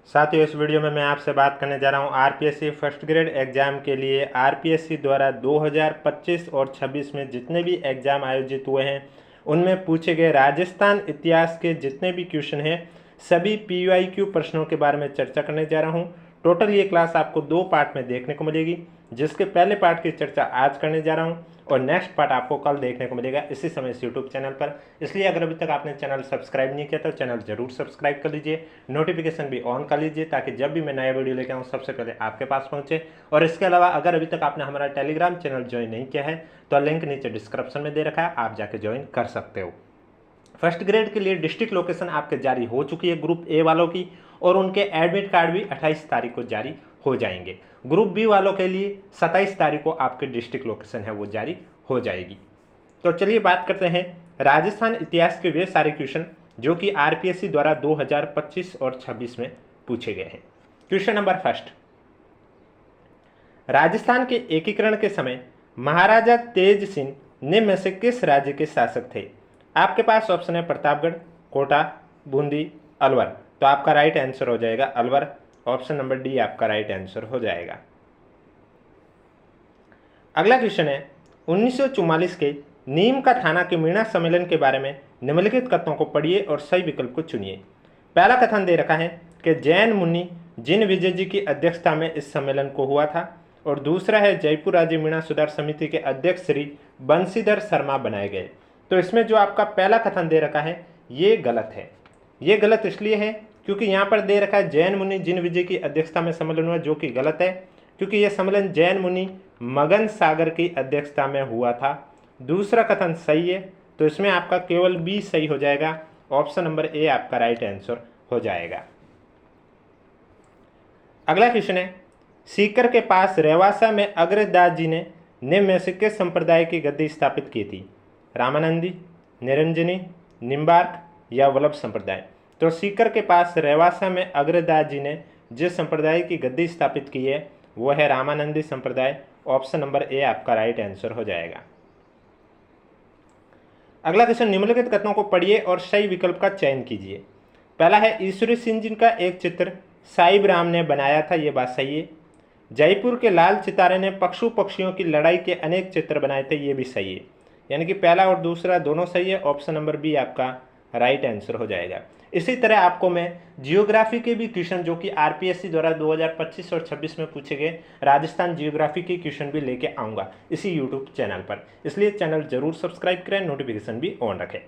साथियों, इस वीडियो में मैं आपसे बात करने जा रहा हूं आरपीएससी फर्स्ट ग्रेड एग्ज़ाम के लिए। आरपीएससी द्वारा 2025 और 26 में जितने भी एग्ज़ाम आयोजित हुए हैं उनमें पूछे गए राजस्थान इतिहास के जितने भी क्वेश्चन हैं सभी पीवाईक्यू प्रश्नों के बारे में चर्चा करने जा रहा हूं। टोटल ये क्लास आपको 2 पार्ट में देखने को मिलेगी, जिसके पहले पार्ट की चर्चा आज करने जा रहा हूं और नेक्स्ट पार्ट आपको कल देखने को मिलेगा इसी समय इस यूट्यूब चैनल पर। इसलिए अगर अभी तक आपने चैनल सब्सक्राइब नहीं किया तो चैनल जरूर सब्सक्राइब कर लीजिए, नोटिफिकेशन भी ऑन कर लीजिए ताकि जब भी मैं नया वीडियो लेकर आऊँ सबसे पहले आपके पास पहुँचे। और इसके अलावा अगर अभी तक आपने हमारा टेलीग्राम चैनल ज्वाइन नहीं किया है तो लिंक नीचे डिस्क्रिप्शन में दे रखा है, आप जाके ज्वाइन कर सकते हो। फर्स्ट ग्रेड के लिए डिस्ट्रिक्ट लोकेशन आपके जारी हो चुकी है ग्रुप ए वालों की, और उनके एडमिट कार्ड भी 28 तारीख को जारी हो जाएंगे। ग्रुप बी वालों के लिए 27 तारीख को आपके डिस्ट्रिक्ट लोकेशन है वो जारी हो जाएगी। तो चलिए बात करते हैं राजस्थान इतिहास के वे सारे क्वेश्चन जो कि आरपीएससी द्वारा 2025 और 26 में पूछे गए हैं। क्वेश्चन नंबर फर्स्ट, राजस्थान के एकीकरण के समय महाराजा तेज सिंह निम्न में से किस राज्य के शासक थे? आपके पास ऑप्शन है प्रतापगढ़, कोटा, बूंदी, अलवर। तो आपका राइट आंसर हो जाएगा अलवर। ऑप्शन नंबर डी आपका राइट आंसर हो जाएगा। अगला क्वेश्चन है 1944 के नीम का थाना के मीणा सम्मेलन के बारे में निम्नलिखित कथनों को पढ़िए और सही विकल्प को चुनिए। पहला कथन दे रखा है कि जैन मुनि जिन विजय जी की अध्यक्षता में इस सम्मेलन को हुआ था, और दूसरा है जयपुर राज्य मीणा सुधार समिति के अध्यक्ष श्री बंशीधर शर्मा बनाए गए। तो इसमें जो आपका पहला कथन दे रखा है ये गलत है। ये गलत इसलिए है क्योंकि यहाँ पर दे रखा है जैन मुनि जिन विजय की अध्यक्षता में सम्मेलन हुआ, जो कि गलत है क्योंकि यह सम्मेलन जैन मुनि मगन सागर की अध्यक्षता में हुआ था। दूसरा कथन सही है, तो इसमें आपका केवल बी सही हो जाएगा। ऑप्शन नंबर ए आपका राइट आंसर हो जाएगा। अगला क्वेश्चन है सीकर के पास रेवासा में अग्रदास जी ने निम्न में से किस संप्रदाय की गद्दी स्थापित की थी? रामानंदी, निरंजनी, निम्बार्क या वल्लभ संप्रदाय। तो सीकर के पास रेवासा में अग्रदास जी ने जिस संप्रदाय की गद्दी स्थापित की है वो है रामानंदी संप्रदाय। ऑप्शन नंबर ए आपका राइट आंसर हो जाएगा। अगला क्वेश्चन, निम्नलिखित कथनों को पढ़िए और सही विकल्प का चयन कीजिए। पहला है ईश्वरी सिंह जी का एक चित्र साहिब राम ने बनाया था, ये बात सही है। जयपुर के लाल चितारे ने पशु पक्षियों की लड़ाई के अनेक चित्र बनाए थे, ये भी सही है। यानी कि पहला और दूसरा दोनों सही है। ऑप्शन नंबर बी आपका राइट आंसर हो जाएगा। इसी तरह आपको मैं जियोग्राफी के भी क्वेश्चन जो कि आरपीएससी द्वारा 2025 और 26 में पूछे गए राजस्थान जियोग्राफी के क्वेश्चन भी लेके आऊँगा इसी यूट्यूब चैनल पर, इसलिए चैनल जरूर सब्सक्राइब करें, नोटिफिकेशन भी ऑन रखें।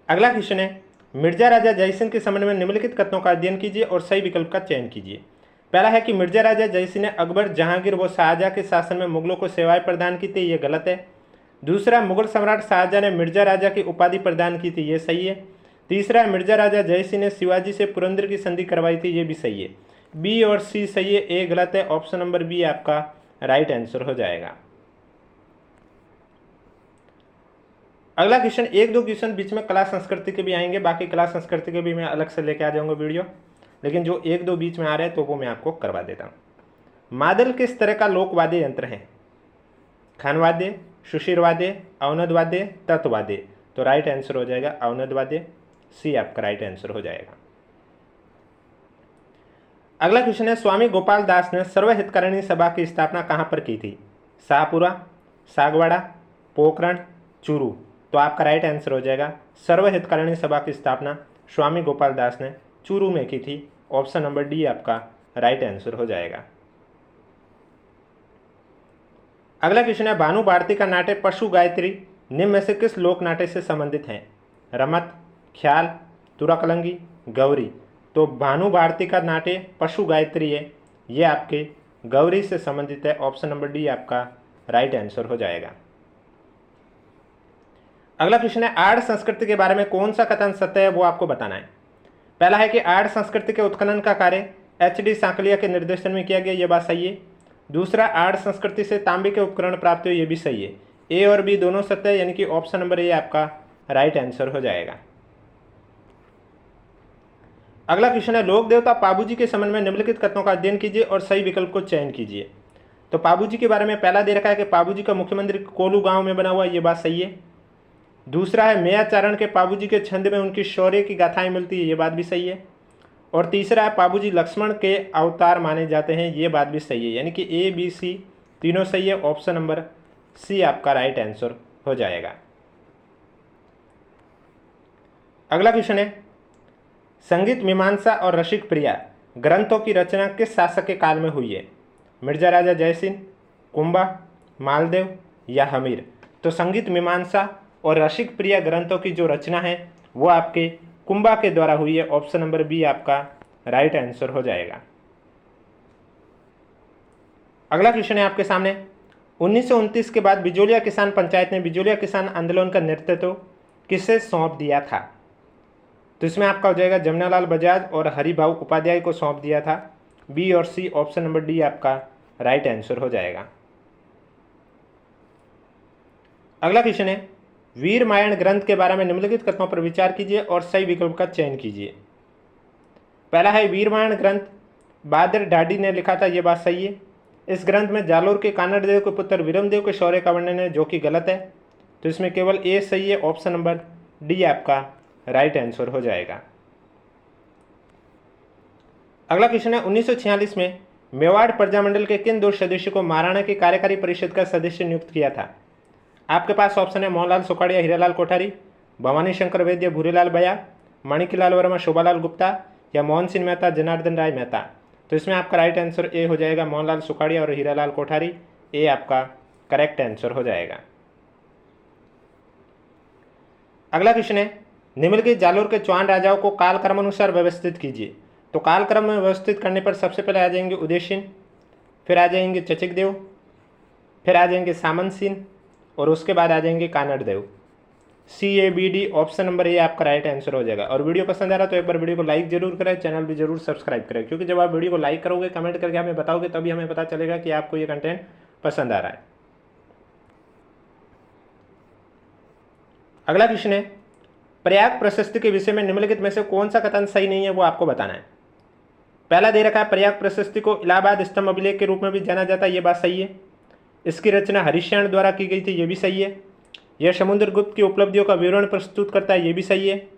अगला क्वेश्चन है मिर्जा राजा जयसिंह के संबंध में निम्नलिखित कथनों का अध्ययन कीजिए और सही विकल्प का चयन कीजिए। पहला है कि मिर्जा राजा जयसिंह ने अकबर, जहांगीर व शाहजहां के शासन में मुगलों को सेवाएं प्रदान की थी, ये गलत है। दूसरा, मुगल सम्राट शाहजहां ने मिर्जा राजा की उपाधि प्रदान की थी, ये सही है। तीसरा, मिर्जा राजा जयसिंह ने शिवाजी से पुरंदर की संधि करवाई थी, ये भी सही है। बी और सी सही है, ए गलत है। ऑप्शन नंबर बी आपका राइट आंसर हो जाएगा। अगला क्वेश्चन, एक दो क्वेश्चन बीच में कला संस्कृति के भी आएंगे, बाकी कला संस्कृति के भी मैं अलग से लेके आ जाऊंगा वीडियो, लेकिन जो एक दो बीच में आ रहे हैं तो वो मैं आपको करवा देता हूँ। मादल किस तरह का लोकवाद्य यंत्र है? खानवाद्य, सुशीरवाद्य, अवनदवाद्य, तत्वाद्य। तो राइट आंसर हो जाएगा अवनदवाद्य, सी आपका राइट आंसर हो जाएगा। अगला क्वेश्चन है स्वामी गोपाल दास ने सर्वहितकारिणी सभा की स्थापना कहाँ पर की थी? शाहपुरा, सागवाड़ा, पोखरण, चूरू। तो आपका राइट आंसर हो जाएगा सर्वहितकारिणी सभा की स्थापना स्वामी गोपाल दास ने चूरू में की थी। ऑप्शन नंबर डी आपका राइट आंसर हो जाएगा। अगला क्वेश्चन है भानु भारती का नाट्य पशु गायत्री निम्न में से किस लोक नाट्य से संबंधित है? रमत, ख्याल, तुरकलंगी, गौरी। तो भानु भारती का नाट्य पशु गायत्री है, ये आपके गौरी से संबंधित है। ऑप्शन नंबर डी आपका राइट आंसर हो जाएगा। अगला क्वेश्चन है आर्य संस्कृति के बारे में कौन सा कथन सत्य है वो आपको बताना है। पहला है कि आर्य संस्कृति के उत्खनन का कार्य एच.डी. सांकलिया के निर्देशन में किया गया, ये बात सही है। दूसरा, आर्य संस्कृति से तांबे के उपकरण प्राप्त हुए, ये भी सही है। ए और बी दोनों सत्य है, यानी कि ऑप्शन नंबर ए आपका राइट आंसर हो जाएगा। अगला क्वेश्चन है लोक देवता पाबूजी के संबंध में निम्नलिखित कथनों का अध्ययन कीजिए और सही विकल्प को चयन कीजिए। तो पाबूजी के बारे में पहला दे रखा है कि पाबूजी का मुख्य मंदिर कोलू गांव में बना हुआ, ये बात सही है। दूसरा है मेयाचारण के पाबूजी के छंद में उनकी शौर्य की गाथाएं मिलती है, ये बात भी सही है। और तीसरा है पाबूजी लक्ष्मण के अवतार माने जाते हैं, ये बात भी सही है, यानी कि ए बी सी तीनों सही है। ऑप्शन नंबर सी आपका राइट आंसर हो जाएगा। अगला क्वेश्चन है, संगीत मीमांसा और रसिक प्रिया ग्रंथों की रचना किस शासक के काल में हुई है? मिर्जा राजा जयसिंह, कुंभा, मालदेव या हमीर? तो संगीत मीमांसा और रसिक प्रिया ग्रंथों की जो रचना है वो आपके कुंभा के द्वारा हुई है। ऑप्शन नंबर बी आपका राइट आंसर हो जाएगा। अगला क्वेश्चन है आपके सामने, 1929 के बाद बिजोलिया किसान पंचायत ने बिजोलिया किसान आंदोलन का नेतृत्व किसे सौंप दिया था? तो इसमें आपका हो जाएगा जमनालाल बजाज और हरिभाऊ उपाध्याय को सौंप दिया था। बी और सी, ऑप्शन नंबर डी आपका राइट आंसर हो जाएगा। अगला क्वेश्चन है, वीर मायण ग्रंथ के बारे में निम्नलिखित कथनों पर विचार कीजिए और सही विकल्प का चयन कीजिए। पहला है, वीर मायण ग्रंथ बहादुर ढाडी ने लिखा था, यह बात सही है। इस ग्रंथ में जालोर के कानड़ देव के पुत्र वीरमदेव के शौर्य का वर्णन है, जो कि गलत है। तो इसमें केवल ए सही है। ऑप्शन नंबर डी आपका राइट आंसर हो जाएगा। अगला क्वेश्चन है, 1946 में मेवाड़ प्रजामंडल के किन 2 सदस्यों को महाराणा की कार्यकारी परिषद का सदस्य नियुक्त किया था? आपके पास ऑप्शन है मोहनलाल सुखाड़िया, हीरालाल कोठारी, भवानी शंकर वैद्य, भूरीलाल बया, माणिकलाल वर्मा, शोभालाल गुप्ता या मोहन सिंह मेहता, जनार्दन राय मेहता? तो इसमें आपका राइट आंसर ए हो जाएगा, मोहनलाल सुखाड़िया और हीरालाल कोठारी। ए आपका करेक्ट आंसर हो जाएगा। अगला क्वेश्चन है, निम्नलिखित जालोर के चौहान राजाओं को कालक्रम अनुसार व्यवस्थित कीजिए। तो कालक्रम में व्यवस्थित करने पर सबसे पहले आ जाएंगे उदय सिंह, फिर आ जाएंगे चचिक देव, फिर आ जाएंगे सामंत सिंह और उसके बाद आ जाएंगे कानड़ देव। CABD, ऑप्शन नंबर ए आपका राइट आंसर हो जाएगा। और वीडियो पसंद आ रहा है तो एक बार वीडियो को लाइक जरूर करें, चैनल भी जरूर सब्सक्राइब करें, क्योंकि जब आप वीडियो को लाइक करोगे, कमेंट करके हमें बताओगे, तभी हमें पता चलेगा कि आपको ये कंटेंट पसंद आ रहा है। अगला क्वेश्चन है, प्रयाग प्रशस्ति के विषय में निम्नलिखित में से कौन सा कथन सही नहीं है, वो आपको बताना है। पहला दे रखा है, प्रयाग प्रशस्ति को इलाहाबाद स्तंभ अभिलेख के रूप में भी जाना जाता है, ये बात सही है। इसकी रचना हरिश्चंद्र द्वारा की गई थी, ये भी सही है। यह समुद्रगुप्त की उपलब्धियों का विवरण प्रस्तुत करता है, ये भी सही है।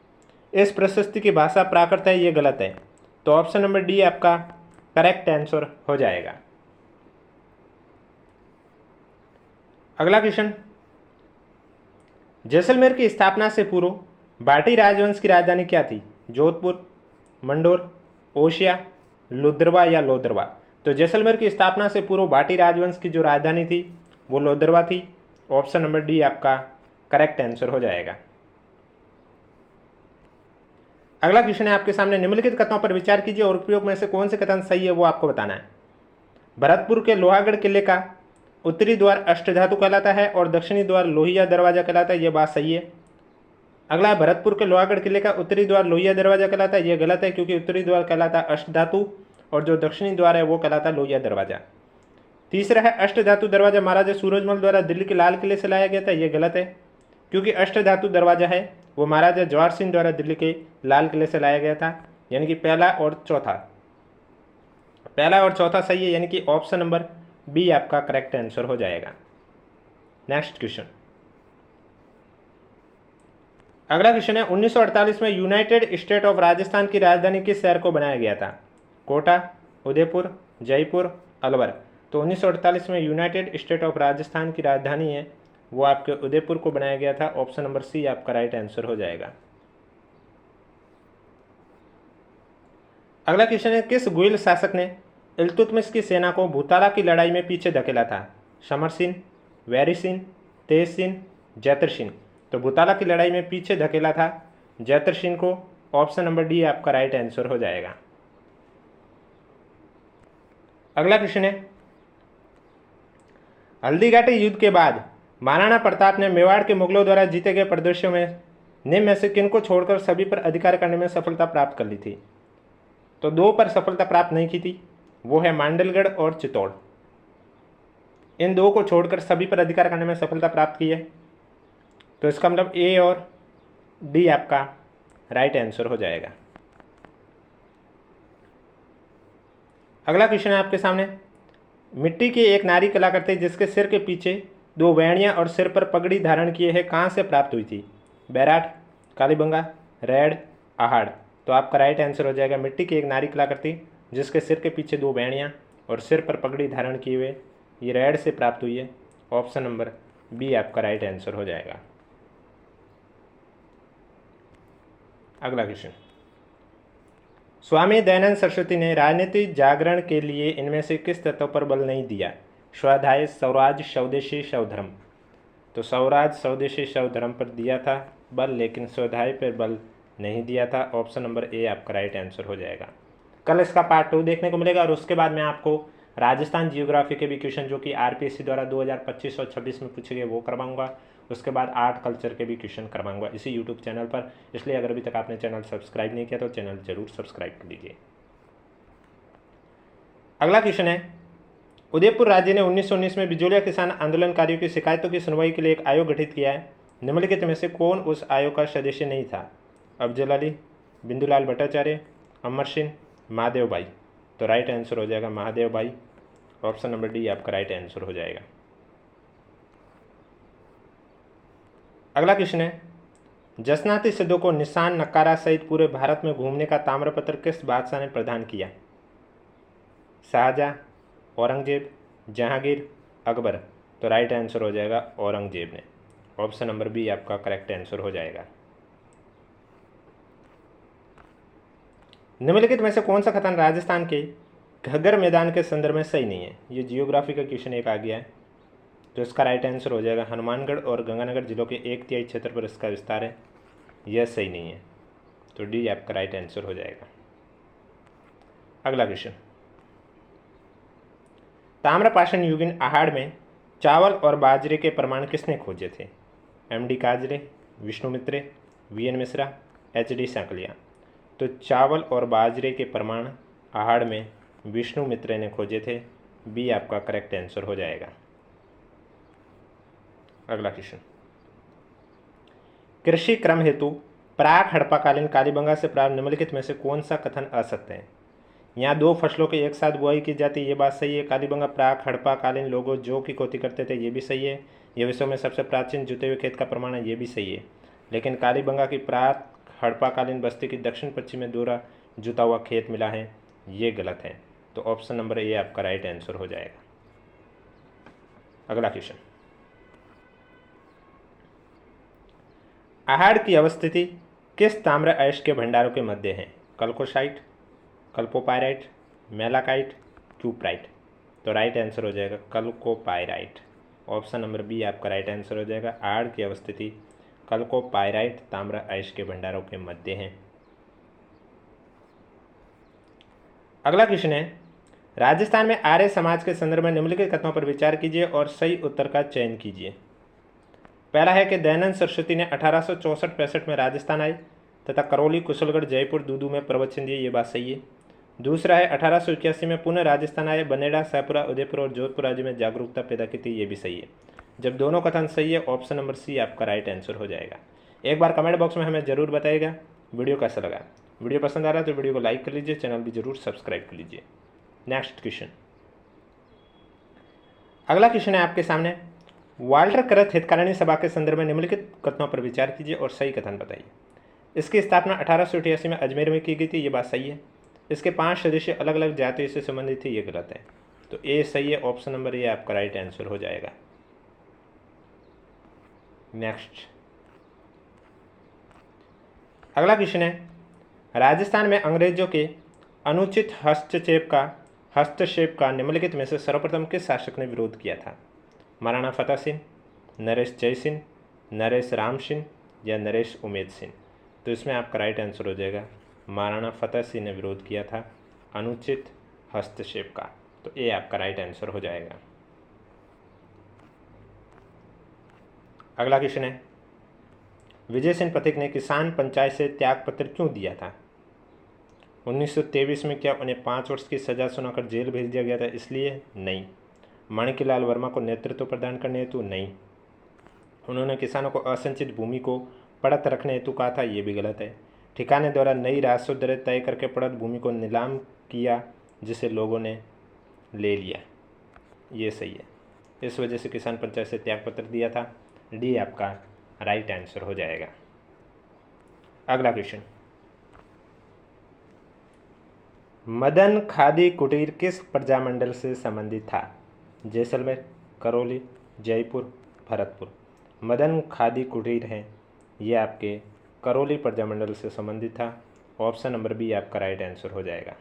इस प्रशस्ति की भाषा प्राकृत है, ये गलत है। तो ऑप्शन नंबर डी आपका करेक्ट आंसर हो जाएगा। अगला क्वेश्चन, जैसलमेर की स्थापना से पूर्व बाटी राजवंश की राजधानी क्या थी? जोधपुर, मंडोर, ओशिया, लुद्रवा या लोदरवा? तो जैसलमेर की स्थापना से पूर्व बाटी राजवंश की जो राजधानी थी वो लोदरवा थी। ऑप्शन नंबर डी आपका करेक्ट आंसर हो जाएगा। अगला क्वेश्चन है आपके सामने, निम्नलिखित कथनों पर विचार कीजिए और उपयोग में से कौन से कथन सही है वो आपको बताना है। भरतपुर के लोहागढ़ किले का उत्तरी द्वार अष्टधातु कहलाता है और दक्षिणी द्वार लोहिया दरवाजा कहलाता है, यह बात सही है। अगला है, भरतपुर के लोहागढ़ किले का उत्तरी द्वार लोहिया दरवाजा कहलाता है, यह गलत है, क्योंकि उत्तरी द्वार कहलाता है अष्टधातु और जो दक्षिणी द्वार है वो कहलाता है लोहिया दरवाजा। तीसरा है, अष्टधातु दरवाजा महाराजा सूरजमल द्वारा दिल्ली के लाल किले से लाया गया था, यह गलत है, क्योंकि अष्टधातु दरवाजा है वो महाराजा जवाहर सिंह द्वारा दिल्ली के लाल किले से लाया गया था। यानी कि पहला और चौथा सही है, यानी कि ऑप्शन नंबर बी आपका करेक्ट आंसर हो जाएगा। नेक्स्ट क्वेश्चन, अगला क्वेश्चन है, 1948 में यूनाइटेड स्टेट ऑफ राजस्थान की राजधानी किस शहर को बनाया गया था? कोटा, उदयपुर, जयपुर, अलवर? तो 1948 में यूनाइटेड स्टेट ऑफ राजस्थान की राजधानी है वो आपके उदयपुर को बनाया गया था। ऑप्शन नंबर सी आपका राइट आंसर हो जाएगा। अगला क्वेश्चन है, किस गुइल शासक ने इल्तुतमिश की सेना को भूताला की लड़ाई में पीछे धकेला था? समर सिंह, वैरी सिंह, तेज सिंह, जैतर सिंह? तो भूताला की लड़ाई में पीछे धकेला था जैतर सिंह को। ऑप्शन नंबर डी आपका राइट आंसर हो जाएगा। अगला क्वेश्चन है, हल्दीघाटी युद्ध के बाद महाराणा प्रताप ने मेवाड़ के मुगलों द्वारा जीते गए प्रदेशों में निम्न में से किन को छोड़कर सभी पर अधिकार करने में सफलता प्राप्त कर ली थी? तो 2 पर सफलता प्राप्त नहीं की थी, वो है मांडलगढ़ और चित्तौड़। इन 2 को छोड़कर सभी पर अधिकार करने में सफलता प्राप्त की है। तो इसका मतलब ए और डी आपका राइट आंसर हो जाएगा। अगला क्वेश्चन है आपके सामने, मिट्टी की एक नारी कलाकृति जिसके सिर के पीछे 2 वेणियाँ और सिर पर पगड़ी धारण किए है कहाँ से प्राप्त हुई थी? बैराठ, कालीबंगा, रेड, आहड़? तो आपका राइट आंसर हो जाएगा मिट्टी की एक नारी कलाकृति जिसके सिर के पीछे 2 बैंडियाँ और सिर पर पगड़ी धारण किए हुए, ये रेड से प्राप्त हुई है। ऑप्शन नंबर बी आपका राइट आंसर हो जाएगा। अगला क्वेश्चन, स्वामी दयानंद सरस्वती ने राजनीतिक जागरण के लिए इनमें से किस तत्व पर बल नहीं दिया? स्वाध्याय, स्वराज, स्वदेशी, स्वधर्म। तो स्वराज, स्वदेशी, स्वधर्म पर दिया था बल, लेकिन स्वाध्याय पर बल नहीं दिया था। ऑप्शन नंबर ए आपका राइट आंसर हो जाएगा। कल इसका पार्ट 2 देखने को मिलेगा और उसके बाद मैं आपको राजस्थान जियोग्राफी के भी क्वेश्चन जो कि आरपीएससी द्वारा 2025 और 26 में पूछे गए वो करवाऊंगा। उसके बाद आर्ट कल्चर के भी क्वेश्चन करवाऊंगा इसी यूट्यूब चैनल पर। इसलिए अगर अभी तक आपने चैनल सब्सक्राइब नहीं किया तो चैनल जरूर सब्सक्राइब कर लीजिए। अगला क्वेश्चन है, उदयपुर राज्य ने 1919 में बिजोलिया किसान आंदोलनकारियों की शिकायतों की सुनवाई के लिए एक आयोग गठित किया है। निम्नलिखित में से कौन उस आयोग का सदस्य नहीं था? अफजल अली, बिंदुलाल भट्टाचार्य, अमर सिंह, महादेव भाई। तो राइट आंसर हो जाएगा महादेव भाई। ऑप्शन नंबर डी आपका राइट आंसर हो जाएगा। अगला क्वेश्चन है, जसनाती सिद्धों को निशान, नक्कारा सहित पूरे भारत में घूमने का ताम्रपत्र किस बादशाह ने प्रदान किया? शाहजहां, औरंगजेब, जहांगीर, अकबर। तो राइट आंसर हो जाएगा औरंगजेब ने। ऑप्शन नंबर बी आपका करेक्ट आंसर हो जाएगा। निम्नलिखित में से कौन सा कथन राजस्थान के घग्गर मैदान के संदर्भ में सही नहीं है? ये जियोग्राफी का क्वेश्चन एक आ गया है। तो इसका राइट आंसर हो जाएगा हनुमानगढ़ और गंगानगर जिलों के 1/3 क्षेत्र पर इसका विस्तार है। यह सही नहीं है, तो डी आपका राइट आंसर हो जाएगा। अगला क्वेश्चन, ताम्रपाषाण युगीन आहार में चावल और बाजरे के प्रमाण किसने खोजे थे? M D Kajre, Vishnumitra, V N Mishra, H D Sankalia. तो चावल और बाजरे के प्रमाण आहार में विष्णुमित्र ने खोजे थे। बी आपका करेक्ट आंसर हो जाएगा। अगला क्वेश्चन, कृषि क्रम हेतु प्राक हड़प्पाकालीन कालीबंगा से प्राप्त निम्नलिखित में से कौन सा कथन असत्य है? यहाँ 2 फसलों की एक साथ बुआई की जाती है, ये बात सही है। कालीबंगा प्राक हड़प्पाकालीन लोगों जौ की खेती करते थे, ये भी सही है। यह विश्व में सबसे प्राचीन जुते हुए खेत का प्रमाण है, ये भी सही है। लेकिन कालीबंगा की प्राक हड़प्पाकालीन बस्ती की दक्षिण पश्चिम में दोहरा जुता हुआ खेत मिला है, ये गलत है। तो ऑप्शन नंबर ए आपका राइट आंसर हो जाएगा। अगला क्वेश्चन, आहार की अवस्थिति किस ताम्र अयस्क के भंडारों के मध्य है? कल्कोसाइट, कल्पोपाइराइट, मेलाकाइट, क्यूप्राइट। तो राइट आंसर हो जाएगा कल्कोपाइराइट। ऑप्शन नंबर बी आपका राइट आंसर हो जाएगा। आहार की अवस्थिति कल्कोपाइराइट ताम्र अयस्क के भंडारों के मध्य है। अगला क्वेश्चन है, राजस्थान में आर्य समाज के संदर्भ में निम्नलिखित कथनों पर विचार कीजिए और सही उत्तर का चयन कीजिए। पहला है कि दयानंद सरस्वती ने 1864-65 में राजस्थान आए तथा करौली, कुशलगढ़, जयपुर, दूदू में प्रवचन दिए, ये बात सही है। दूसरा है 1881 में पुनः राजस्थान आए, बनेड़ा, शाहपुरा, उदयपुर और जोधपुर राज्य में जागरूकता पैदा की थी, ये भी सही है। जब दोनों कथन सही है, ऑप्शन नंबर सी आपका राइट आंसर हो जाएगा। एक बार कमेंट बॉक्स में हमें जरूर बताइएगा वीडियो कैसा लगा। वीडियो पसंद आ रहा है तो वीडियो को लाइक कर लीजिए, चैनल भी जरूर सब्सक्राइब कर लीजिए। नेक्स्ट क्वेश्चन, अगला क्वेश्चन है आपके सामने, वाल्टर करत हितकारिणी सभा के संदर्भ में निम्नलिखित कथनों पर विचार कीजिए और सही कथन बताइए। इसकी स्थापना 1888 में अजमेर में की गई थी, ये बात सही है। इसके 5 सदस्य अलग अलग जातियों से संबंधित थे, ये गलत है। तो ए सही है, ऑप्शन नंबर ए आपका राइट आंसर हो जाएगा। नेक्स्ट, अगला क्वेश्चन है, राजस्थान में अंग्रेजों के अनुचित हस्तक्षेप का निम्नलिखित में से सर्वप्रथम किस शासक ने विरोध किया था? महाराणा फतेह सिंह, नरेश जय सिंह, नरेश राम सिंह या नरेश उमेद सिंह। तो इसमें आपका राइट आंसर हो जाएगा महाराणा फतेह सिंह ने विरोध किया था अनुचित हस्तक्षेप का। तो ए आपका राइट आंसर हो जाएगा। अगला क्वेश्चन है, विजय सेन पथिक ने किसान पंचायत से त्यागपत्र क्यों दिया था? 1923 में क्या उन्हें 5 वर्ष की सजा सुनाकर जेल भेज दिया गया था इसलिए? नहीं। माणिक्यलाल वर्मा को नेतृत्व प्रदान करने हेतु? नहीं। उन्होंने किसानों को असंचित भूमि को पड़त रखने हेतु कहा था, ये भी गलत है। ठिकाने द्वारा नई राजस्व दरें तय करके पड़त भूमि को नीलाम किया जिसे लोगों ने ले लिया, ये सही है। इस वजह से किसान पंचायत से त्यागपत्र दिया था। डी आपका राइट आंसर हो जाएगा। अगला क्वेश्चन, मदन खादी कुटीर किस प्रजामंडल से संबंधित था? जैसलमेर, करौली, जयपुर, भरतपुर। मदन खादी कुटीर है ये आपके करौली प्रजामंडल से संबंधित था। ऑप्शन नंबर बी आपका राइट आंसर हो जाएगा।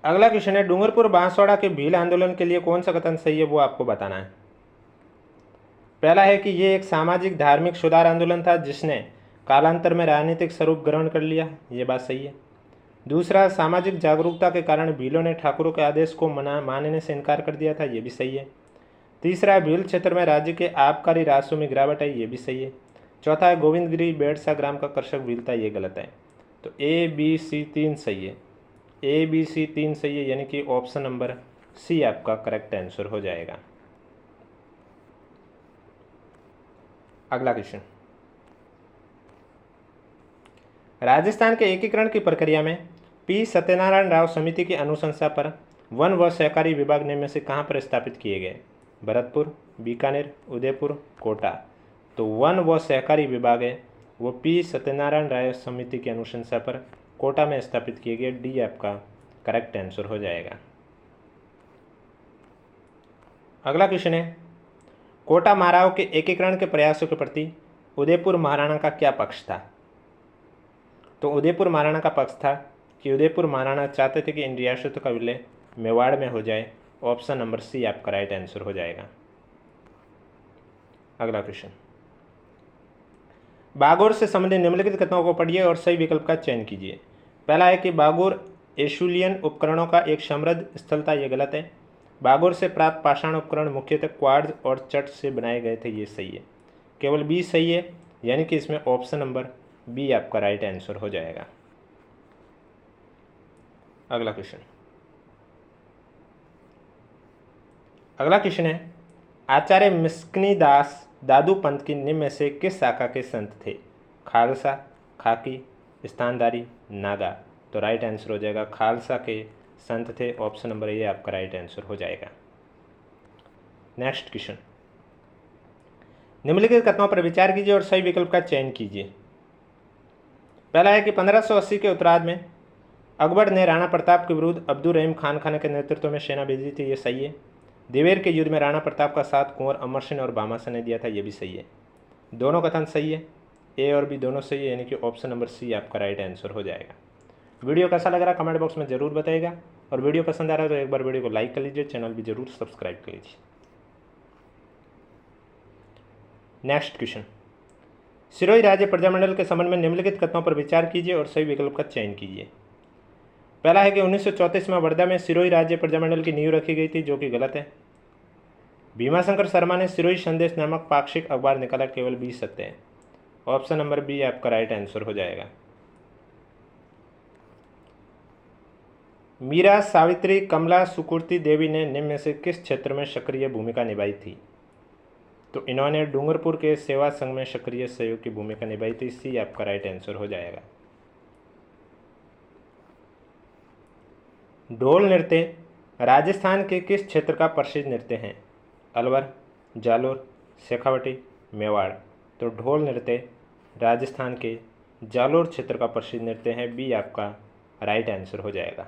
अगला क्वेश्चन है, डूंगरपुर बांसवाड़ा के भील आंदोलन के लिए कौन सा कथन सही है वो आपको बताना है। पहला है कि ये एक सामाजिक धार्मिक सुधार आंदोलन था जिसने कालांतर में राजनीतिक स्वरूप ग्रहण कर लिया, ये बात सही है। दूसरा, सामाजिक जागरूकता के कारण भीलों ने ठाकुरों के आदेश को मानने से इनकार कर दिया था, ये भी सही है। तीसरा, भील क्षेत्र में राज्य के आबकारी राजस्व में गिरावट है, ये भी सही है। चौथा है, गोविंदगिरी बेड़सा ग्राम का कृषक भील था, ये गलत है। तो ए बी सी तीन सही है, ए बी सी तीन सही है, यानी कि ऑप्शन नंबर सी आपका करेक्ट आंसर हो जाएगा। अगला क्वेश्चन, राजस्थान के एकीकरण की प्रक्रिया में पी सत्यनारायण राव समिति की अनुशंसा पर वन व सहकारी विभाग ने में से कहाँ पर स्थापित किए गए? भरतपुर, बीकानेर, उदयपुर, कोटा। तो वन व सहकारी विभाग है वो पी सत्यनारायण राय समिति की अनुशंसा पर कोटा में स्थापित किए गए, डी आपका करेक्ट आंसर हो जाएगा। अगला क्वेश्चन है, कोटा माराव के एकीकरण के प्रयासों के प्रति उदयपुर महाराणा का क्या पक्ष था? तो उदयपुर महाराणा का पक्ष था कि उदयपुर महाराणा चाहते थे कि इन रियासतों का विलय मेवाड़ में हो जाए, ऑप्शन नंबर सी आपका राइट आंसर हो जाएगा। अगला क्वेश्चन, बागोर से संबंधित निम्नलिखित कथनों को पढ़िए और सही विकल्प का चयन कीजिए। पहला है कि बागोर एशुलियन उपकरणों का एक समृद्ध स्थल था, यह गलत है। बागोर से प्राप्त पाषाण उपकरण मुख्यतः क्वार्ट्ज और चट से बनाए गए थे, ये सही है। केवल बी सही है, यानी कि इसमें ऑप्शन नंबर बी आपका राइट आंसर हो जाएगा। अगला क्वेश्चन है, आचार्य मिस्कनी दास दादू पंथ की निम्न में से किस शाखा के संत थे? खालसा, खाकी, स्थानदारी, नागा। तो राइट आंसर हो जाएगा खालसा के संत थे, ऑप्शन नंबर ए आपका राइट आंसर हो जाएगा। नेक्स्ट क्वेश्चन, निम्नलिखित कथनों पर विचार कीजिए और सही विकल्प का चयन कीजिए। पहला है कि 1580 के उत्तरार्ध में अकबर ने राणा प्रताप के विरुद्ध अब्दुल रहीम खान के नेतृत्व में सेना भेजी थी, ये सही है। देवेर के युद्ध में राणा प्रताप का साथ कुंवर अमर सिंह और भामाशाह ने दिया था, ये भी सही है। दोनों कथन सही है, ए और बी दोनों सही है, यानी कि ऑप्शन नंबर सी आपका राइट आंसर हो जाएगा। वीडियो कैसा लग रहा कमेंट बॉक्स में जरूर बताइएगा, और वीडियो पसंद आ रहा है तो एक बार वीडियो को लाइक कर लीजिए, चैनल भी जरूर सब्सक्राइब कर लीजिए। नेक्स्ट क्वेश्चन, सिरोही राज्य प्रजामंडल के संबंध में निम्नलिखित कथनों पर विचार कीजिए और सही विकल्प का चयन कीजिए। पहला है कि 1934 में वर्धा में सिरोही राज्य प्रजामंडल की नींव रखी गई थी, जो कि गलत है। भीमाशंकर शर्मा ने सिरोही संदेश नामक पाक्षिक अखबार निकाला, केवल बी सत्य है। ऑप्शन नंबर बी आपका राइट आंसर हो जाएगा। मीरा, सावित्री, कमला, सुकुर्ती देवी ने निम्न में से किस क्षेत्र में सक्रिय भूमिका निभाई थी? तो इन्होंने डूंगरपुर के सेवा संघ में सक्रिय सहयोग की भूमिका निभाई थी, सी आपका राइट आंसर हो जाएगा। ढोल नृत्य राजस्थान के किस क्षेत्र का प्रसिद्ध नृत्य है? अलवर, जालोर, शेखावटी, मेवाड़। तो ढोल नृत्य राजस्थान के जालोर क्षेत्र का प्रसिद्ध नृत्य है, बी आपका राइट आंसर हो जाएगा।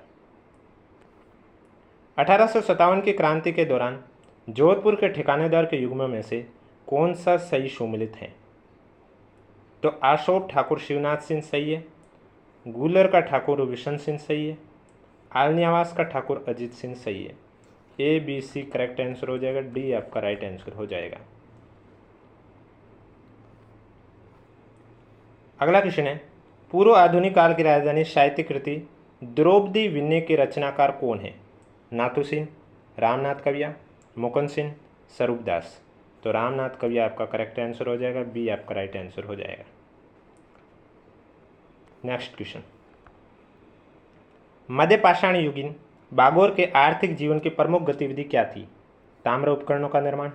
1857 की क्रांति के दौरान जोधपुर के ठिकानेदार के युग्म में से कौन सा सही सुमिलित है? तो आशोक ठाकुर शिवनाथ सिंह सही है, गूलर का ठाकुर विशन सिंह सही है, आलनियावास का ठाकुर अजीत सिंह सही है। A B C correct answer हो जाएगा, डी आपका राइट आंसर हो जाएगा। अगला क्वेश्चन है, पूर्व आधुनिक काल की राजधानी साहित्यिक कृति द्रौपदी विनय के रचनाकार कौन है? नाथू सिंह, रामनाथ कविया, मुकुंद सिंह, स्वरूपदास। तो रामनाथ कविया आपका करेक्ट आंसर हो जाएगा, बी आपका राइट आंसर हो जाएगा। नेक्स्ट क्वेश्चन, मध्य पाषाण युगीन बागोर के आर्थिक जीवन की प्रमुख गतिविधि क्या थी? ताम्र उपकरणों का निर्माण,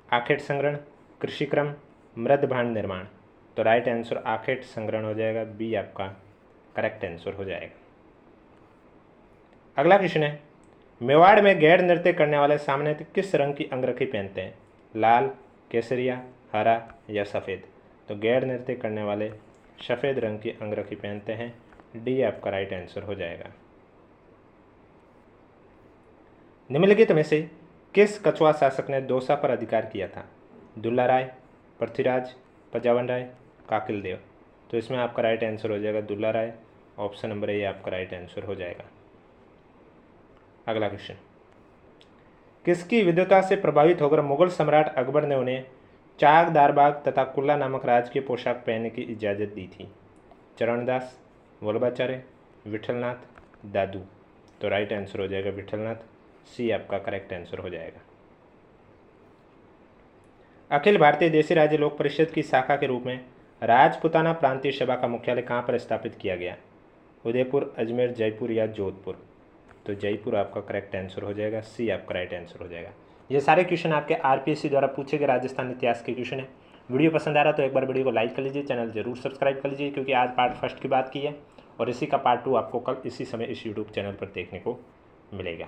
आखेट संग्रहण, कृषि क्रम, मृद भांड निर्माण। तो राइट आंसर आखेट संग्रहण हो जाएगा, बी आपका करेक्ट आंसर हो जाएगा। अगला क्वेश्चन है, मेवाड़ में गैर नृत्य करने वाले सामान्यतः किस रंग की अंगरखी पहनते हैं? लाल, केसरिया, हरा या सफ़ेद। तो गैर नृत्य करने वाले सफ़ेद रंग की अंगरखी पहनते हैं। डी आपका राइट आंसर हो जाएगा। निम्नलिखित में से किस कछुआ शासक ने दौसा पर अधिकार किया था? दुल्ला राय, पृथ्वीराज, पजावन राय, काकिल देव। तो इसमें आपका राइट आंसर हो जाएगा दुल्ला राय। ऑप्शन नंबर ए आपका राइट आंसर हो जाएगा। अगला क्वेश्चन, किसकी विद्वता से प्रभावित होकर मुगल सम्राट अकबर ने उन्हें चाक दारबाग तथा कुल्ला नामक राजकीय पोशाक पहनने की इजाज़त दी थी? चरणदास, वल्लभाचार्य, विठलनाथ, दादू। तो राइट आंसर हो जाएगा विठलनाथ। सी आपका करेक्ट आंसर हो जाएगा। अखिल भारतीय देशी राज्य लोक परिषद की शाखा के रूप में राजपुताना प्रांतीय सभा का मुख्यालय कहाँ पर स्थापित किया गया? उदयपुर, अजमेर, जयपुर या जोधपुर। तो जयपुर आपका करेक्ट आंसर हो जाएगा। सी आपका राइट आंसर हो जाएगा। ये सारे क्वेश्चन आपके आरपीएससी द्वारा पूछे गए राजस्थान इतिहास के क्वेश्चन है। वीडियो पसंद आ रहा तो एक बार वीडियो को लाइक कर लीजिए, चैनल जरूर सब्सक्राइब कर लीजिए, क्योंकि आज पार्ट फर्स्ट की बात की है और इसी का पार्ट 2 आपको कल इसी समय इस यूट्यूब चैनल पर देखने को मिलेगा।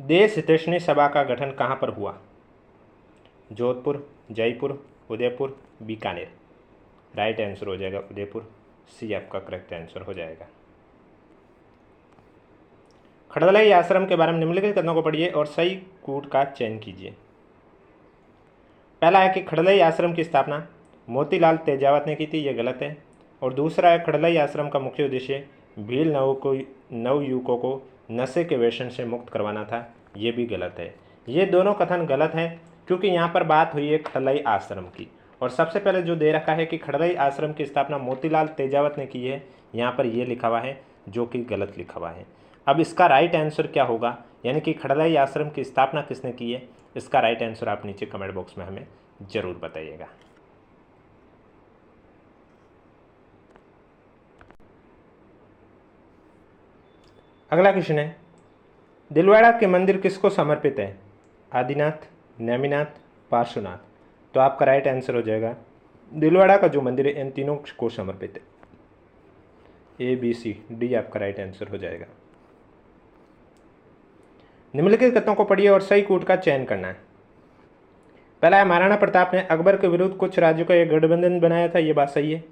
देश हितैषणी सभा का गठन कहाँ पर हुआ? जोधपुर, जयपुर, उदयपुर, बीकानेर। राइट आंसर हो जाएगा उदयपुर। सी आपका करेक्ट आंसर हो जाएगा। खड़दलाई आश्रम के बारे में निम्नलिखित कथनों को पढ़िए और सही कूट का चयन कीजिए। पहला है कि खड़दलाई आश्रम की स्थापना मोतीलाल तेजावत ने की थी, यह गलत है। और दूसरा है खड़दलाई आश्रम का मुख्य उद्देश्य भील नवयुवकों को नशे के व्यसन से मुक्त करवाना था, ये भी गलत है। ये दोनों कथन गलत है क्योंकि यहाँ पर बात हुई है खड़दलाई आश्रम की, और सबसे पहले जो दे रखा है कि खड़दलाई आश्रम की स्थापना मोतीलाल तेजावत ने की है, यहाँ पर ये लिखा हुआ है जो कि गलत लिखा हुआ है। अब इसका राइट आंसर क्या होगा, यानी कि खड़दलाई आश्रम की स्थापना किसने की है, इसका राइट आंसर आप नीचे कमेंट बॉक्स में हमें ज़रूर बताइएगा। अगला क्वेश्चन है, दिलवाड़ा के मंदिर किसको समर्पित है? आदिनाथ, नेमिनाथ, पार्श्वनाथ। तो आपका राइट आंसर हो जाएगा दिलवाड़ा का जो मंदिर है इन तीनों को समर्पित है। ए, बी, सी, डी आपका राइट आंसर हो जाएगा। निम्नलिखित कथनों को पढ़िए और सही कूट का चयन करना है। पहला है, महाराणा प्रताप ने अकबर के विरुद्ध कुछ राज्यों का एक गठबंधन बनाया था, ये बात सही है।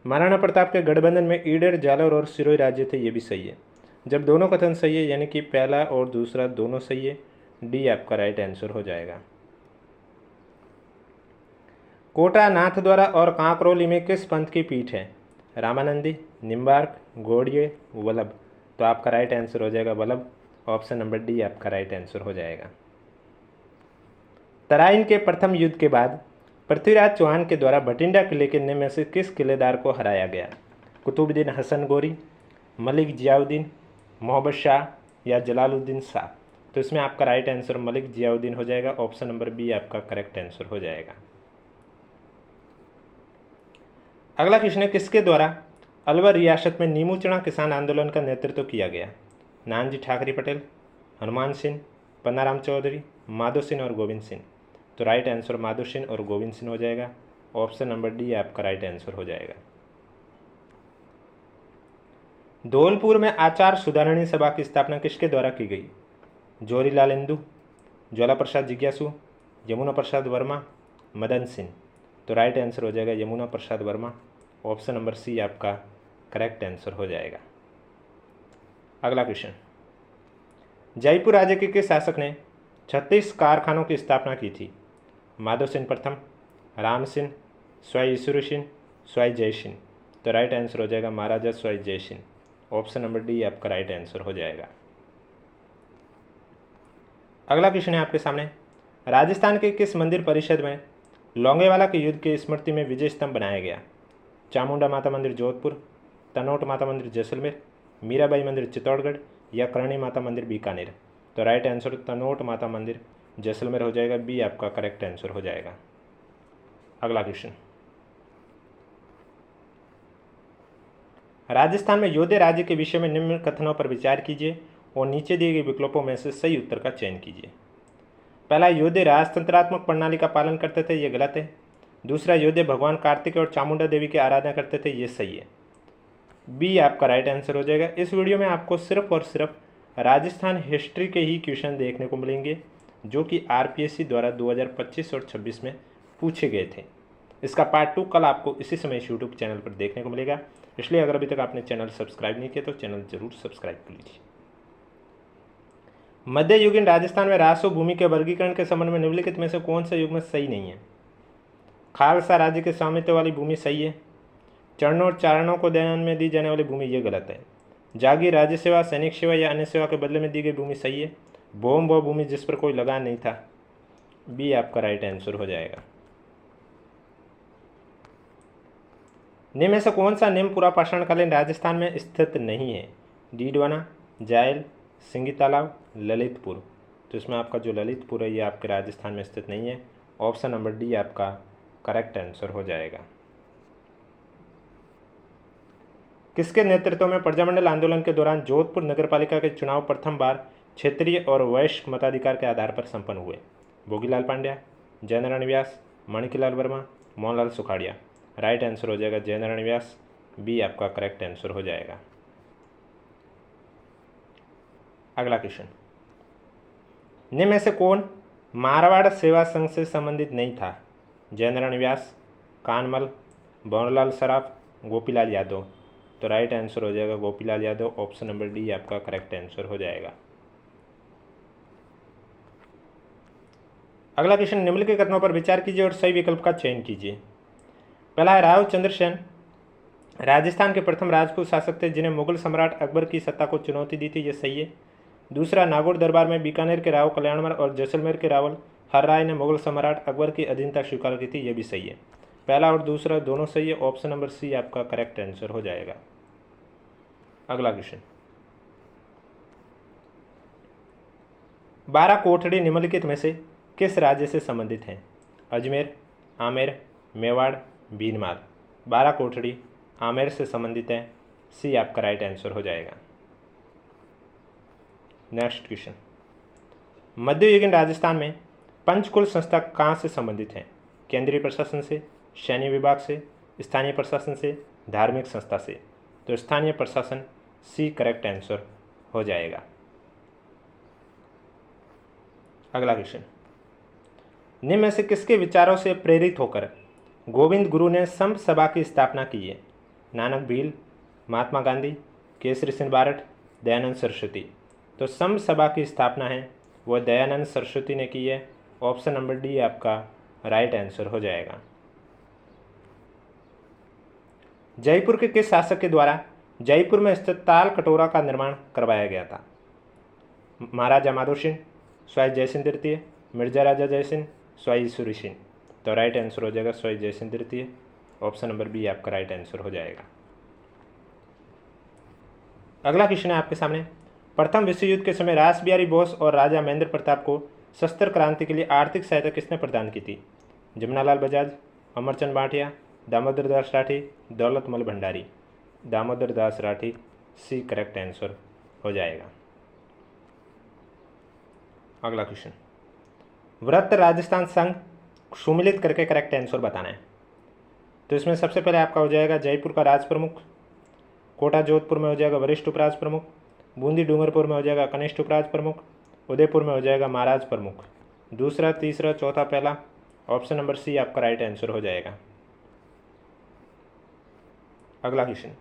महाराणा प्रताप के गठबंधन में ईडर, जालौर और सिरोही राज्य थे, ये भी सही है। जब दोनों कथन सही है यानी कि पहला और दूसरा दोनों सही है, डी आपका राइट आंसर हो जाएगा। कोटा, नाथद्वारा और कांकरोली में किस पंथ की पीठ है? रामानंदी, निम्बार्क, गौड़िये, वल्लभ। तो आपका राइट आंसर हो जाएगा वल्लभ। ऑप्शन नंबर डी आपका राइट आंसर हो जाएगा। तराइन के प्रथम युद्ध के बाद पृथ्वीराज चौहान के द्वारा भटिंडा किले के में से किस किलेदार को हराया गया? कुतुबुद्दीन हसन गोरी, मलिक जियाउद्दीन, मोहम्मद शाह या जलालुद्दीन शाह। तो इसमें आपका राइट आंसर मलिक जियाउद्दीन हो जाएगा। ऑप्शन नंबर बी आपका करेक्ट आंसर हो जाएगा। अगला क्वेश्चन है, किसके द्वारा अलवर रियासत में नीमू चना किसान आंदोलन का नेतृत्व किया गया? नानजी ठाकरे पटेल, हनुमान सिंह, पन्नाराम चौधरी, माधो सिंह और गोविंद सिंह। तो राइट आंसर माधो सिंह और गोविंद सिंह हो जाएगा। ऑप्शन नंबर डी आपका राइट आंसर हो जाएगा। धौलपुर में आचार सुधारणी सभा की स्थापना किसके द्वारा की गई? जोरीलाल इंदू, ज्वाला प्रसाद जिज्ञासु, यमुना प्रसाद वर्मा, मदन सिंह। तो राइट आंसर हो जाएगा Yamuna Prasad Verma. Option number C आपका करेक्ट आंसर हो जाएगा। अगला क्वेश्चन, जयपुर राज्य के किस शासक ने 36 कारखानों की स्थापना की थी? माधव सिंह प्रथम, राम सिंह, स्वाई ईश्वरी सिंह, स्वाई जय सिंह। तो राइट आंसर हो जाएगा महाराजा स्वाई जय सिंह। ऑप्शन नंबर डी आपका राइट आंसर हो जाएगा। अगला क्वेश्चन है आपके सामने, राजस्थान के किस मंदिर परिषद में लौंगेवाला के युद्ध की स्मृति में विजय स्तंभ बनाया गया? चामुंडा माता मंदिर जोधपुर, तनोट माता मंदिर जैसलमेर, मीराबाई मंदिर चित्तौड़गढ़ या करणी माता मंदिर बीकानेर। तो राइट आंसर तनोट माता मंदिर जैसलमेर हो जाएगा। बी आपका करेक्ट आंसर हो जाएगा। अगला क्वेश्चन, राजस्थान में योधे राज्य के विषय में निम्न कथनों पर विचार कीजिए और नीचे दिए गए विकल्पों में से सही उत्तर का चयन कीजिए। पहला, योधे राजतंत्रात्मक प्रणाली का पालन करते थे, ये गलत है। दूसरा, योधे भगवान कार्तिक और चामुंडा देवी की आराधना करते थे, ये सही है। बी आपका राइट आंसर हो जाएगा। इस वीडियो में आपको सिर्फ और सिर्फ राजस्थान हिस्ट्री के ही क्वेश्चन देखने को मिलेंगे जो कि आरपीएससी द्वारा 2025 और 26 में पूछे गए थे। इसका पार्ट 2 कल आपको इसी समय इस यूट्यूब चैनल पर देखने को मिलेगा। इसलिए अगर अभी तक आपने चैनल सब्सक्राइब नहीं किया तो चैनल जरूर सब्सक्राइब कर लीजिए। मध्ययुगीन राजस्थान में रासो भूमि के वर्गीकरण के संबंध में निम्नलिखित में से कौन सा युग्म सही नहीं है? खालसा राज्य के स्वामित्व वाली भूमि सही है। चरणों और चारणों को ध्यान में दी जाने वाली भूमि ये गलत है। जागीर, राज्य सेवा, सैनिक सेवा या अन्य सेवा के बदले में दी गई भूमि सही है। भौम वह भूमि जिस पर कोई लगान नहीं था। बी आपका राइट आंसर हो जाएगा। निम्न में से कौन सा निम्न पूरा पाषाणकालीन राजस्थान में स्थित नहीं है? डीडवाना, जायल, सिंगी तालाब, ललितपुर। तो इसमें आपका जो ललितपुर है ये आपके राजस्थान में स्थित नहीं है। ऑप्शन नंबर डी आपका करेक्ट आंसर हो जाएगा। किसके नेतृत्व में प्रजामंडल आंदोलन के दौरान जोधपुर नगरपालिका के चुनाव प्रथम बार क्षेत्रीय और वैश्विक मताधिकार के आधार पर संपन्न हुए? भोगीलाल पांड्या, जयनारायण व्यास, माणिकलाल वर्मा, मोहनलाल सुखाड़िया। राइट आंसर हो जाएगा जयनारायण व्यास। बी आपका करेक्ट आंसर हो जाएगा। अगला क्वेश्चन, निम्न में से कौन मारवाड़ सेवा संघ से संबंधित नहीं था? जयनारायण व्यास, कानमल, भंवरलाल सराफ, गोपीलाल यादव। तो राइट आंसर हो जाएगा Gopilal Yadav. Option number D आपका करेक्ट आंसर हो जाएगा। अगला क्वेश्चन, निम्नलिखित कथनों पर विचार कीजिए और सही विकल्प का चयन कीजिए। पहला है राव चंद्रसेन राजस्थान के प्रथम राजपूत शासक थे जिन्हें मुगल सम्राट अकबर की सत्ता को चुनौती दी थी, ये सही है। दूसरा, नागौर दरबार में बीकानेर के राव कल्याणमल और जैसलमेर के रावल हर राय ने मुगल सम्राट अकबर की अधीनता स्वीकार की थी, यह भी सही है। पहला और दूसरा दोनों सही है। ऑप्शन नंबर सी आपका करेक्ट आंसर हो जाएगा। अगला क्वेश्चन, 12 कोठड़ी निम्नलिखित में से किस राज्य से संबंधित हैं? अजमेर, आमेर, मेवाड़, भीनमाल। 12 कोठड़ी आमेर से संबंधित है। सी आपका राइट आंसर हो जाएगा। नेक्स्ट क्वेश्चन, मध्ययुगीन राजस्थान में पंचकुल संस्था कहाँ से संबंधित है? केंद्रीय प्रशासन से, सैन्य विभाग से, स्थानीय प्रशासन से, धार्मिक संस्था से। तो स्थानीय प्रशासन, सी करेक्ट आंसर हो जाएगा। अगला क्वेश्चन, निम्न में से किसके विचारों से प्रेरित होकर गोविंद गुरु ने संत सभा की स्थापना की है? नानक भील, महात्मा गांधी, केसरी सिंह बारठ, दयानंद सरस्वती। तो संत सभा की स्थापना है वह दयानंद सरस्वती ने की है। ऑप्शन नंबर डी आपका राइट आंसर हो जाएगा। जयपुर के किस शासक के द्वारा जयपुर में स्थित ताल कटोरा का निर्माण करवाया गया था? महाराजा माधो सिंह, स्वाई जयसिंह तृतीय, मिर्जा राजा जयसिंह, स्वाई ईश्वरी सिंह। तो राइट आंसर हो जाएगा स्वाई जयसिंह तृतीय। ऑप्शन नंबर बी आपका राइट आंसर हो जाएगा। अगला क्वेश्चन है आपके सामने, प्रथम विश्व युद्ध के समय रास बिहारी बोस और राजा महेंद्र प्रताप को शस्त्र क्रांति के लिए आर्थिक सहायता किसने प्रदान की थी? जमुनालाल बजाज, अमरचंद भाटिया, दामोदर दास राठी, दौलतमल भंडारी। दामोदर दास राठी, सी करेक्ट आंसर हो जाएगा। अगला क्वेश्चन, वृत्त राजस्थान संघ सुमिलित करके करेक्ट आंसर बताना है। तो इसमें सबसे पहले आपका हो जाएगा जयपुर का राज प्रमुख, कोटा जोधपुर में हो जाएगा वरिष्ठ उपराज प्रमुख, बूंदी डूंगरपुर में हो जाएगा कनिष्ठ उपराज प्रमुख, उदयपुर में हो जाएगा महाराज प्रमुख। दूसरा, तीसरा, चौथा, पहला। ऑप्शन नंबर सी आपका राइट आंसर हो जाएगा। अगला क्वेश्चन,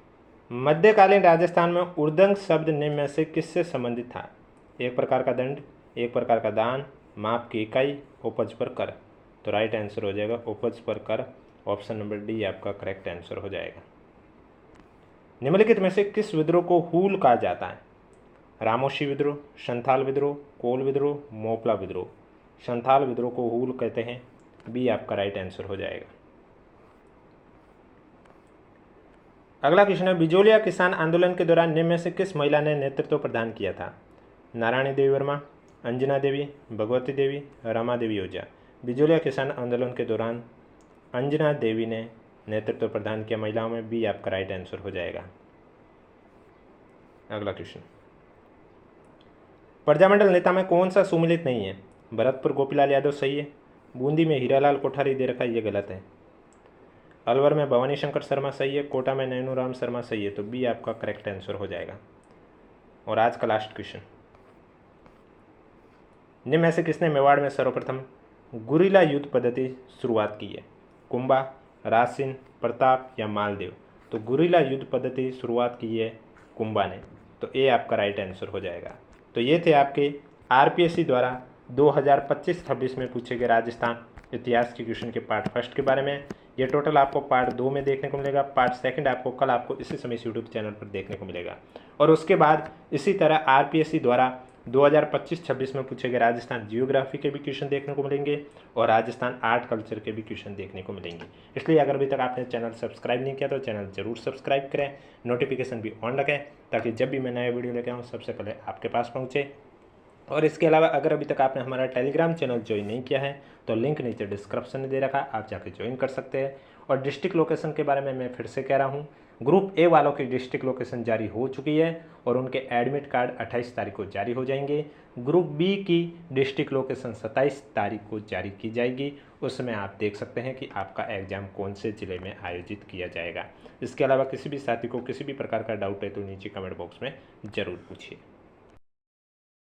मध्यकालीन राजस्थान में उर्दंग शब्द निम्न में से किससे संबंधित था? एक प्रकार का दंड, एक प्रकार का दान, माप की इकाई, उपज पर कर। तो राइट आंसर हो जाएगा उपज पर कर। ऑप्शन नंबर डी आपका करेक्ट आंसर हो जाएगा। निम्नलिखित में से किस विद्रोह को हूल कहा जाता है? रामोशी विद्रोह, संथाल विद्रोह, कोल विद्रोह, मोपला विद्रोह। संथाल विद्रोह को हूल कहते हैं। बी आपका राइट आंसर हो जाएगा। अगला क्वेश्चन है, बिजोलिया किसान आंदोलन के दौरान निम्न में से किस महिला ने नेतृत्व प्रदान किया था? नारायणी देवी वर्मा, अंजना देवी, भगवती देवी, रमा देवी ओझा। बिजोलिया किसान आंदोलन के दौरान अंजना देवी ने नेतृत्व प्रदान किया महिलाओं में। बी आपका राइट आंसर हो जाएगा। अगला क्वेश्चन, प्रजामंडल नेता में कौन सा सुमिलित नहीं है? भरतपुर गोपीलाल यादव सही है। बूंदी में हीरालाल कोठारी दे रखा है, ये गलत है। अलवर में भवानी शंकर शर्मा सही है। कोटा में नैनूराम शर्मा सही है। तो बी आपका करेक्ट आंसर हो जाएगा। और आज का लास्ट क्वेश्चन, निम्न में से किसने मेवाड़ में सर्वप्रथम गुरिल्ला युद्ध पद्धति शुरुआत की है? कुंभा, रासिन, प्रताप या मालदेव। तो गुरिल्ला युद्ध पद्धति शुरुआत की है कुंभा ने। तो ये आपका राइट आंसर हो जाएगा। तो ये थे आपके आरपीएससी द्वारा 2025-26 में पूछे गए राजस्थान इतिहास के क्वेश्चन के पार्ट फर्स्ट के बारे में। ये टोटल आपको पार्ट 2 में देखने को मिलेगा। पार्ट सेकंड आपको कल आपको इसी समय यूट्यूब चैनल पर देखने को मिलेगा। और उसके बाद इसी तरह आरपीएससी द्वारा 2025-26 में पूछे गए राजस्थान जियोग्राफी के भी क्वेश्चन देखने को मिलेंगे और राजस्थान आर्ट कल्चर के भी क्वेश्चन देखने को मिलेंगे। इसलिए अगर अभी तक आपने चैनल सब्सक्राइब नहीं किया तो चैनल जरूर सब्सक्राइब करें, नोटिफिकेशन भी ऑन रखें ताकि जब भी मैं नया वीडियो लेके आऊँ सबसे पहले आपके पास पहुँचे। और इसके अलावा अगर अभी तक आपने हमारा टेलीग्राम चैनल ज्वाइन नहीं किया है तो लिंक नीचे डिस्क्रिप्शन में दे रखा है, आप जाके ज्वाइन कर सकते हैं। और डिस्ट्रिक्ट लोकेशन के बारे में मैं फिर से कह रहा हूँ, ग्रुप ए वालों की डिस्ट्रिक्ट लोकेशन जारी हो चुकी है और उनके एडमिट कार्ड 28 तारीख को जारी हो जाएंगे। ग्रुप बी की डिस्ट्रिक्ट लोकेशन 27 तारीख को जारी की जाएगी। उसमें आप देख सकते हैं कि आपका एग्ज़ाम कौन से ज़िले में आयोजित किया जाएगा। इसके अलावा किसी भी साथी को किसी भी प्रकार का डाउट है तो नीचे कमेंट बॉक्स में ज़रूर पूछिए।